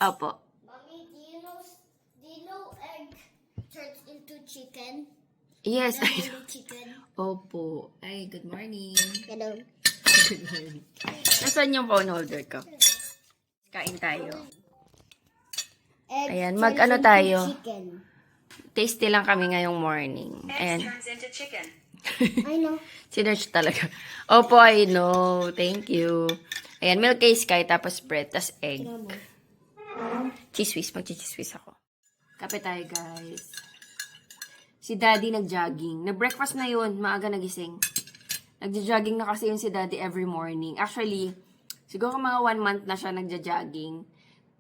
Opo. Mommy, do you know egg turns into chicken? Yes, I Little know. chicken. Opo. Ay, good morning. Hello. Good morning. Nasaan yung phone holder ko? Kain tayo. Egg Ayan, turns mag-ano into tayo? chicken. Tasty lang kami ngayong morning. Ayan. Turns into chicken. I know. Sinerch talaga. Opo, I know. Thank you. Ayan, milk case kay tapos bread, tas egg. Tingnan mo. Cheese whiz. Mag-cheese whiz ako. Kape tayo, guys. Si Daddy nag-jogging. Nag-breakfast na yun. Maaga nagising. Nag-jogging na kasi yun si Daddy every morning. Actually, siguro mga 1 month na siya nag-jogging.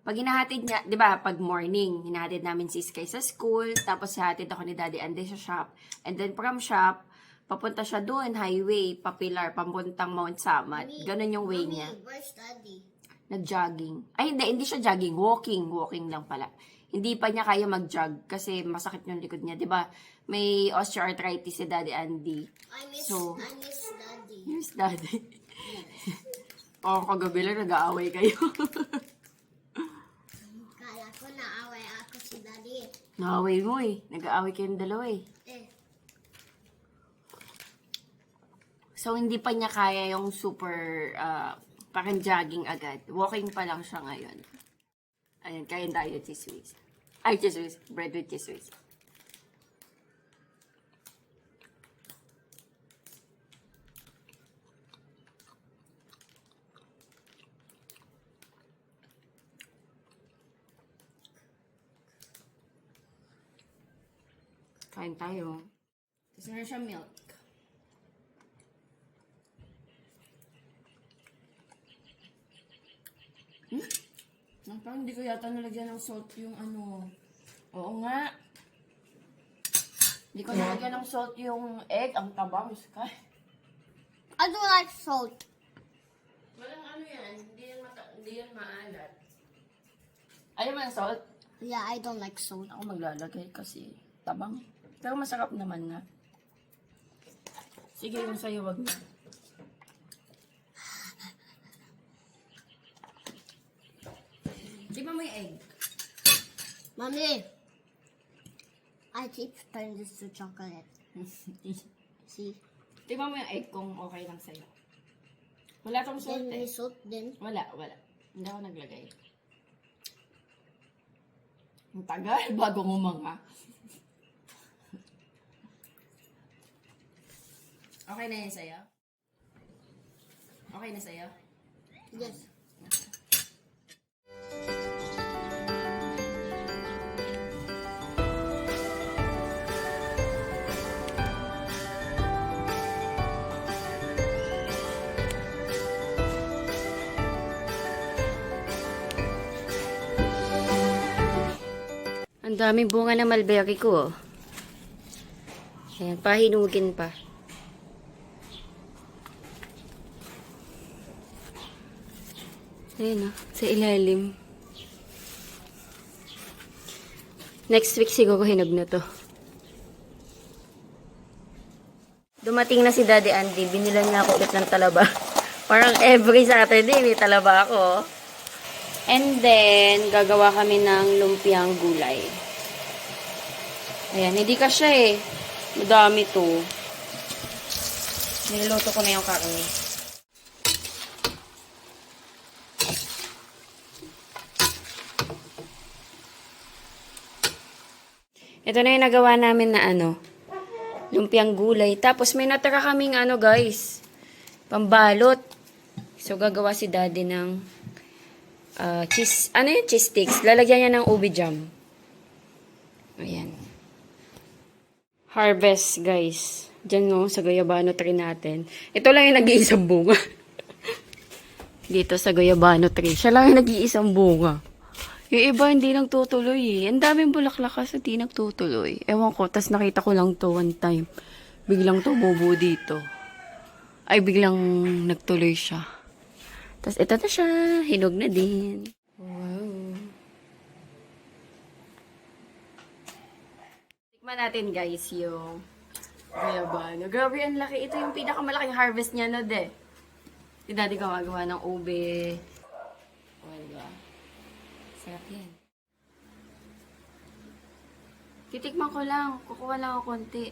Pag hinahatid niya, di ba, pag morning, hinahatid namin si Sky sa school, tapos hihatid ako ni Daddy Andy sa shop. And then from shop, papunta siya doon, highway, papilar, papuntang Mount Samat. Ganon yung way niya. Where's Daddy? Nag-jogging. Ay, hindi siya jogging. Walking. Walking lang pala. Hindi pa niya kaya mag-jog kasi masakit yung likod niya. Diba? May osteoarthritis si Daddy Andy. I miss Daddy. Here's Daddy. Kagabi lang nag-aaway kayo. Kala ko naaway ako si Daddy. Naaway mo eh. Nag-aaway kayong dalawa eh. So, hindi pa niya kaya yung super, parang jogging agad. Walking pa lang siya ngayon. Ayan, kain tayo cheese whiz. Ay, cheese whiz. Bread with cheese whiz. Kain tayo. Tapos meron siya milk. Parang hindi ko yata nalagyan ng salt yung ano. Oo nga. Hindi ko nalagyan ng salt yung egg. Ang tabang, Sky. I don't like salt. Walang ano yan. Hindi yan maalat. Ayaw mo ng salt? Yeah, I don't like salt. Ako maglalagay kasi tabang. Pero masarap naman na. Sige, yung sa'yo wag na. Di ba may egg? Mommy, I keep turning this to chocolate. See? Di ba may egg kung okay lang sa'yo? Wala tong salt Then eh. may salt din. Wala. Hindi ako naglagay. Ang tagal bago ngumanga. Okay na yan sa'yo? Okay na sa'yo? Yes. Ang daming bunga ng mulberry ko. Ayan, pahinugin pa. Ayan sa ilalim. Next week siguro hinog na to. Dumating na si Daddy Andy. Binilan niya ako ulit ng talaba. Parang every Saturday may talaba ako. And then, gagawa kami ng lumpiang gulay. Ayan, hindi kasya eh. Madami to. Niluluto ko na yung karne. Ito na yung nagawa namin na lumpiang gulay. Tapos may natira kaming guys, pambalot. So, gagawa si Daddy ng cheese, cheese sticks. Lalagyan niya ng ubi jam. Ayan. Harvest, guys. Diyan sa Guyabano tree natin. Ito lang yung nag-iisang bunga. Dito sa Guyabano tree. Siya lang yung nag-iisang bunga. Yung iba hindi nagtutuloy eh. Ang daming bulaklak kasi hindi nagtutuloy. Ewan ko, tas nakita ko lang to one time. Biglang tumubo dito. Ay, biglang nagtuloy siya. Tas ito na siya. Hinog na din. Wow. Tikman natin guys yung Guyabano. Grabe, ang laki. Ito yung pinakamalaking harvest niya na de. Si Daddy gumagawa ng ube. O, diba? So, Sarap yan. Titikman ko lang. Kukuha lang ako konti.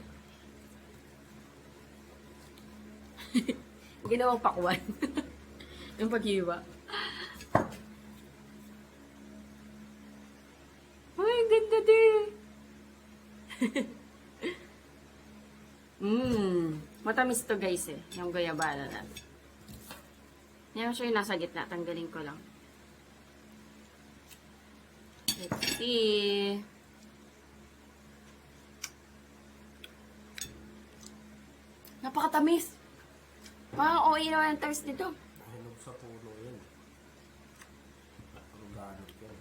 Ginawang pakwan. Yung paghiwa. Ay, ganda din. Matamis to guys eh. Yung gayabara natin. Yan siya yung nasa gitna. Tanggalin ko lang. Let's see. Napakatamis. Parang OA naman ang tamis nito. Hinog sa puno yun. Organic yun.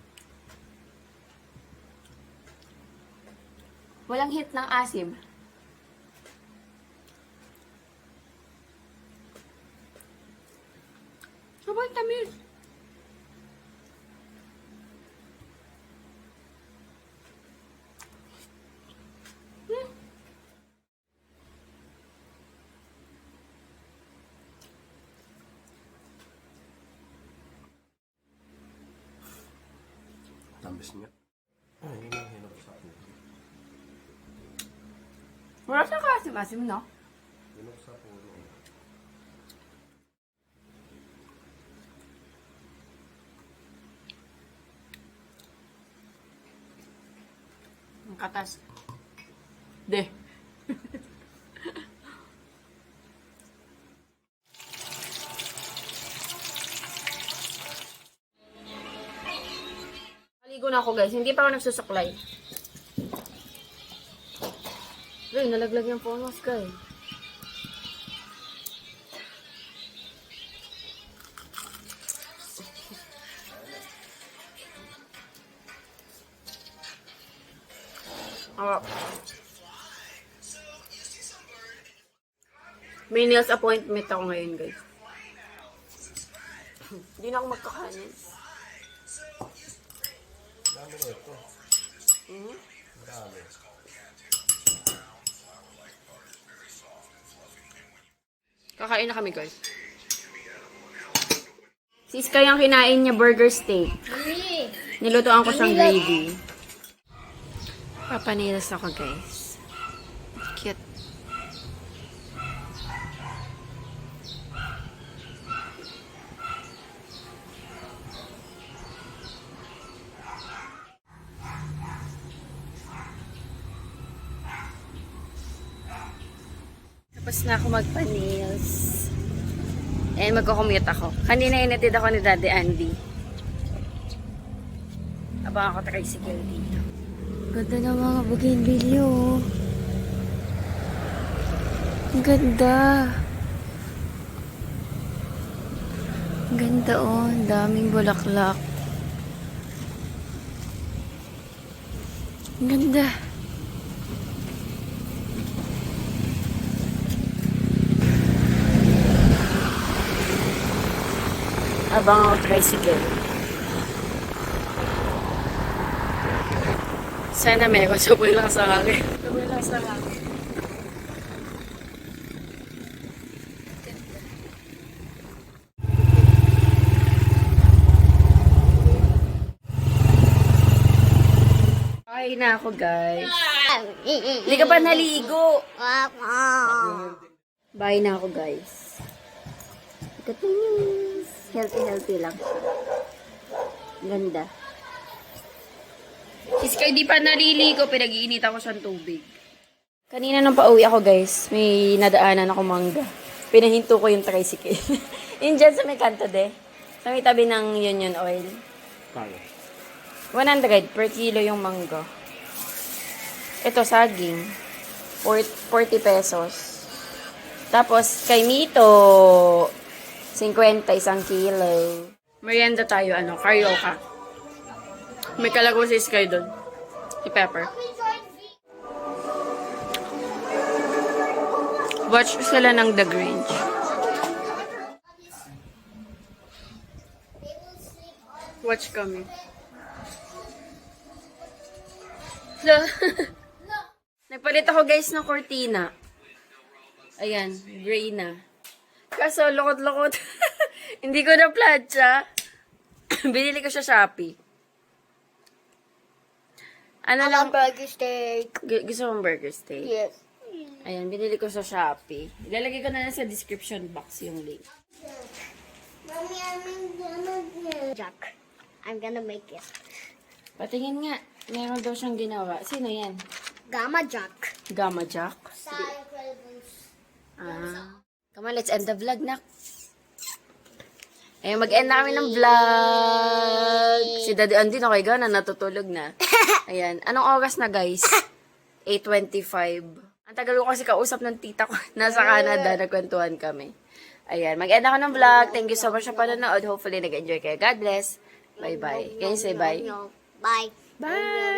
Walang hit ng asim. Sobrang tamis. Tamis niya. Yun ang hinog sa puno. Wala siyang kasim-asim, no? Hinog sa puno. Ang katas. De. Maligo na ako guys. Hindi pa ako nagsusuklay. Ay, nalaglag yung phone wash guys. Oh. May nails appointment ako ngayon, guys. Hindi na ako magkakanin. Dami na ito. Dami. Kakain na kami, guys. Sis kayang kinain niya burger steak. Nilutoan ko siyang gravy. Papanilas ako, guys. Cute. Tapos na ako magpa-nails. And magko-commute ako. Kanina inatid ako ni Daddy Andy. Abang ako tricycle dito. Ganda ng mga bougainvillea, oh. Ang ganda. Ang ganda, oh. Ang daming bulaklak. Ang ganda. Abang ako tricycle. Sana meron. Sabay lang sa akin. Sabay lang sa akin. Ay na ako, guys. Hindi ka pa naligo. Bye na ako, guys. Look at my news. Healthy lang. Ganda. Sis kayo di pa naliligo, pinag-iinit ako sa tubig. Kanina nung pauwi ako, guys, may nadaanan ako mangga. Pinahinto ko yung tricycle. Yun dyan sa may kanto de. Sa may tabi ng Union Oil. Kaya. 100 per kilo yung mangga. Ito, saging. 40 pesos. Tapos, kay Mito, 50 isang kilo. Merienda tayo, carioca. May kalagosis kayo doon. I-pepper. Watch sila ng The Grinch. Watch kami. So, nagpalit ako guys ng cortina. Ayan, gray na. Kaso, lukot-lukot. Hindi ko na platsa. Binili ko siya Shopee. Ano lang, burger steak. gusto mong burger steak? Yes. Ayan, binili ko sa Shopee. Ilalagay ko na lang sa description box yung link. Mommy, Jack. I'm gonna make it. Patingin nga, meron daw siyang ginawa. Sino yan? Gamma Jack. Gamma Jack? Sa Incredibles. Ah. Come on, let's end the vlog, nak. Ayun, mag-end na kami ng vlog. Si Daddy Andy nakaiga na, natutulog na. Ayan. Anong oras na, guys? 8:25. Ang tagal ko kasi kausap ng tita ko. Nasa Canada, nagkwentuhan kami. Ayan, mag-end ako ng vlog. Thank you so much sa panonood. Hopefully, nag-enjoy kayo. God bless. Bye-bye. Can you say bye? No. Bye. Bye!